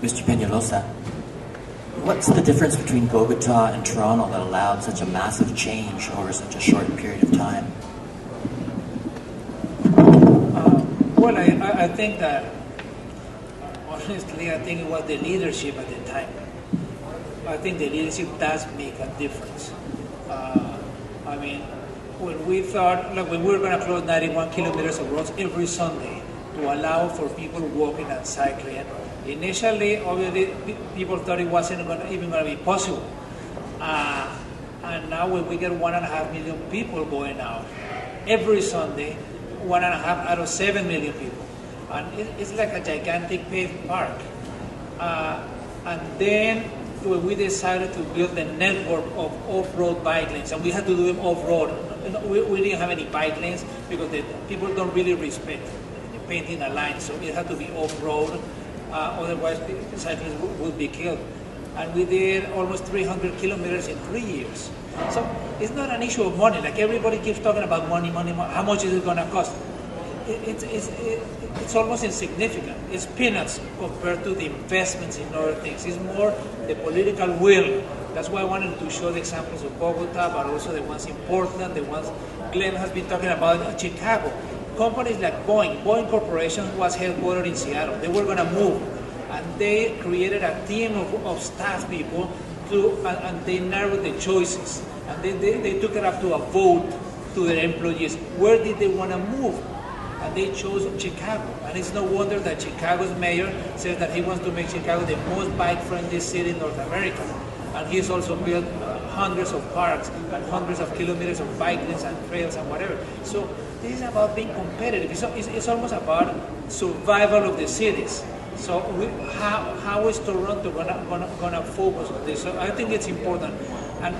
Mr. Peñalosa, what's the difference between Bogota and Toronto that allowed such a massive change over such a short period of time? Well, I think that, honestly, I think it was the leadership at the time. I think the leadership does make a difference. I mean, when we thought, like when we were going to close 91 kilometers of roads every Sunday to allow for people walking and cycling, initially, obviously, people thought it wasn't even going to be possible. And now when we get 1.5 million people going out every Sunday, 1.5 out of 7 million people. And it's like a gigantic paved park. And then when we decided to build the network of off-road bike lanes, and we had to do them off-road. We didn't have any bike lanes because people don't really respect painting a line, so it had to be off-road. Otherwise, cyclists would be killed. And we did almost 300 kilometers in 3 years. So it's not an issue of money. Like everybody keeps talking about money. How much is it going to cost? It's almost insignificant. It's peanuts compared to the investments in other things. It's more the political will. That's why I wanted to show the examples of Bogota, but also the ones in Portland, the ones Glen has been talking about, Chicago. Companies like Boeing Corporation was headquartered in Seattle. They were going to move, and they created a team of staff people and they narrowed the choices. And they took it up to a vote to their employees. Where did they want to move? And they chose Chicago. And it's no wonder that Chicago's mayor says that he wants to make Chicago the most bike-friendly city in North America. And he's also built hundreds of parks and hundreds of kilometers of bike lanes and trails and whatever. So this is about being competitive. It's almost about survival of the cities. So how is Toronto gonna focus on this? So I think it's important. And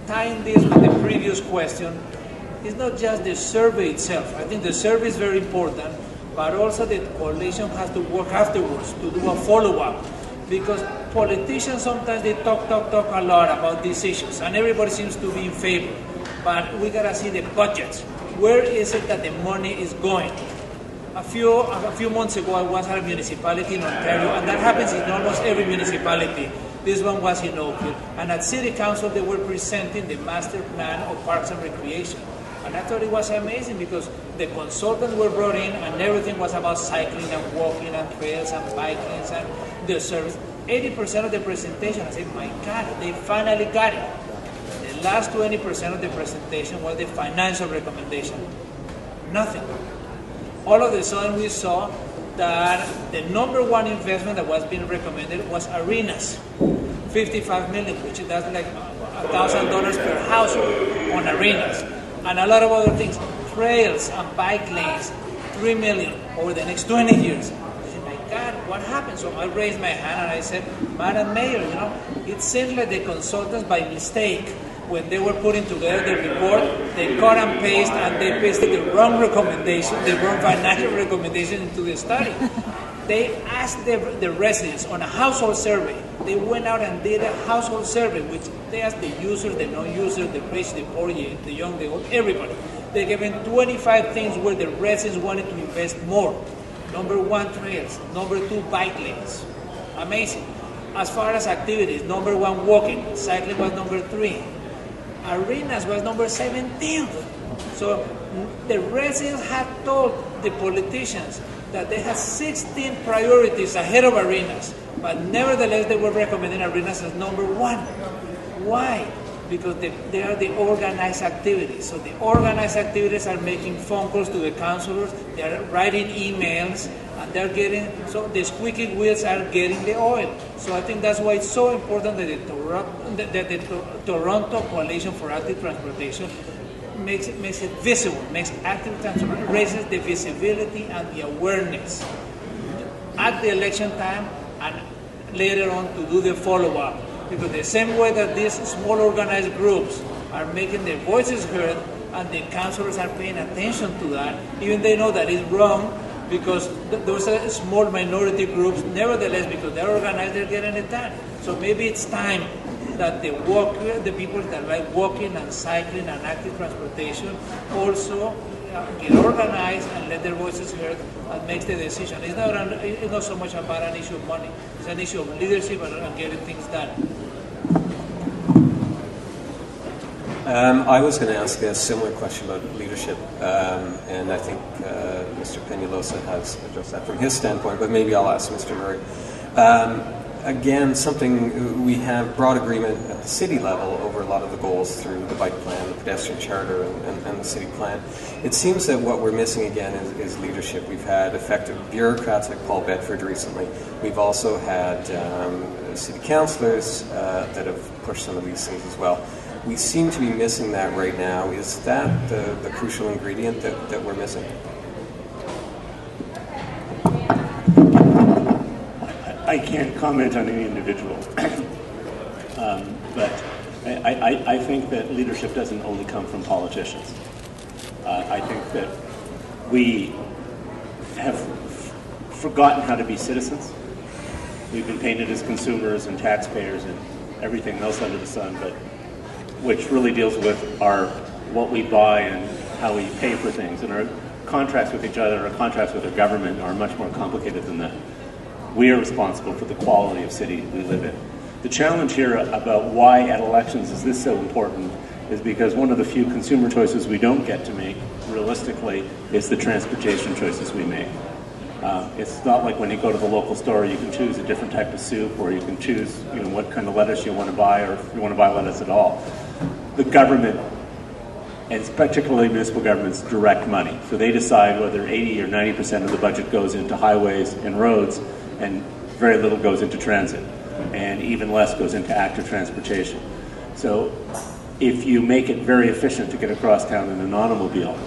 tying this with the previous question, it's not just the survey itself. I think the survey is very important, but also the coalition has to work afterwards to do a follow-up. Because politicians sometimes they talk a lot about these issues, and everybody seems to be in favor. But we gotta see the budgets. Where is it that the money is going? A few months ago, I was at a municipality in Ontario, and that happens in almost every municipality. This one was in Oakville, and at City Council they were presenting the master plan of Parks and Recreation. And I thought it was amazing because the consultants were brought in and everything was about cycling and walking and trails and bike lanes and the service. 80% of the presentation, I said, my God, they finally got it. The last 20% of the presentation was the financial recommendation. Nothing. All of a sudden we saw that the number one investment that was being recommended was arenas. 55 million, which is like $1,000 per household on arenas. And a lot of other things, trails and bike lanes, 3 million over the next 20 years. I said, my God, what happened? So I raised my hand and I said, Madam Mayor, it seems like the consultants by mistake, when they were putting together the report, they cut and paste and they pasted the wrong recommendation, the wrong financial recommendation into the study. They asked the residents on a household survey. They went out and did a household survey, which they asked the users, the non-users, the rich, the poor, the young, the old, everybody. They gave them 25 things where the residents wanted to invest more. Number 1, trails. Number 2, bike lanes. Amazing. As far as activities, number 1, walking. Cycling was number 3. Arenas was number 17. So the residents had told the politicians that they had 16 priorities ahead of arenas, but nevertheless they were recommending arenas as number 1. Why? Because they are the organized activities. So the organized activities are making phone calls to the councilors, they are writing emails, and they're getting, so the squeaky wheels are getting the oil. So I think that's why it's so important that the Toronto Coalition for Active Transportation makes it visible, makes active transportation, raises the visibility and the awareness at the election time and later on to do the follow-up. Because the same way that these small organized groups are making their voices heard and the councillors are paying attention to that, even they know that it's wrong because those are small minority groups, nevertheless, because they're organized, they're getting it done. So maybe it's time that the people that like walking and cycling and active transportation also get organized and let their voices heard and makes the decision. It's not so much about an issue of money. It's an issue of leadership and getting things done. I was going to ask a similar question about leadership, and I think Mr. Peñalosa has addressed that from his standpoint, but maybe I'll ask Mr. Murray. Again, something we have broad agreement at the city level over a lot of the goals through the bike plan, the pedestrian charter, and the city plan. It seems that what we're missing again is leadership. We've had effective bureaucrats like Paul Bedford recently. We've also had city councillors that have pushed some of these things as well. We seem to be missing that right now. Is that the crucial ingredient that we're missing? I can't comment on any individual, but I think that leadership doesn't only come from politicians. I think that we have forgotten how to be citizens. We've been painted as consumers and taxpayers and everything else under the sun, but which really deals with what we buy and how we pay for things. And our contracts with each other, our contracts with our government are much more complicated than that. We are responsible for the quality of city we live in. The challenge here about why at elections is this so important is because one of the few consumer choices we don't get to make, realistically, is the transportation choices we make. It's not like when you go to the local store, you can choose a different type of soup, or you can choose what kind of lettuce you want to buy, or if you want to buy lettuce at all. The government, and particularly municipal governments, direct money. So they decide whether 80 or 90% of the budget goes into highways and roads, and very little goes into transit, and even less goes into active transportation. So if you make it very efficient to get across town in an automobile,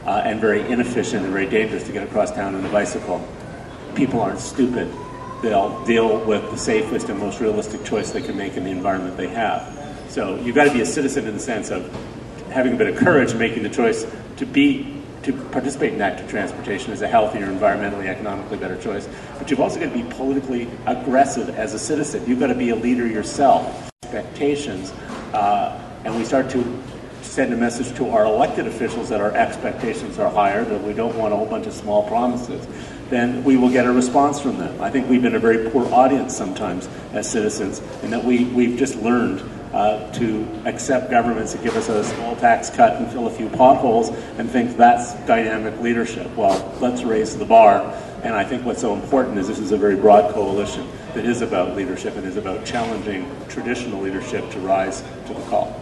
and very inefficient and very dangerous to get across town in a bicycle, people aren't stupid. They'll deal with the safest and most realistic choice they can make in the environment they have. So you've got to be a citizen in the sense of having a bit of courage and making the choice to participate in active transportation as a healthier, environmentally, economically better choice. But you've also got to be politically aggressive as a citizen. You've got to be a leader yourself. Expectations, and we start to send a message to our elected officials that our expectations are higher, that we don't want a whole bunch of small promises, then we will get a response from them. I think we've been a very poor audience sometimes as citizens, and that we've just learned to accept governments that give us a small tax cut and fill a few potholes and think that's dynamic leadership. Well, let's raise the bar. And I think what's so important is this is a very broad coalition that is about leadership and is about challenging traditional leadership to rise to the call.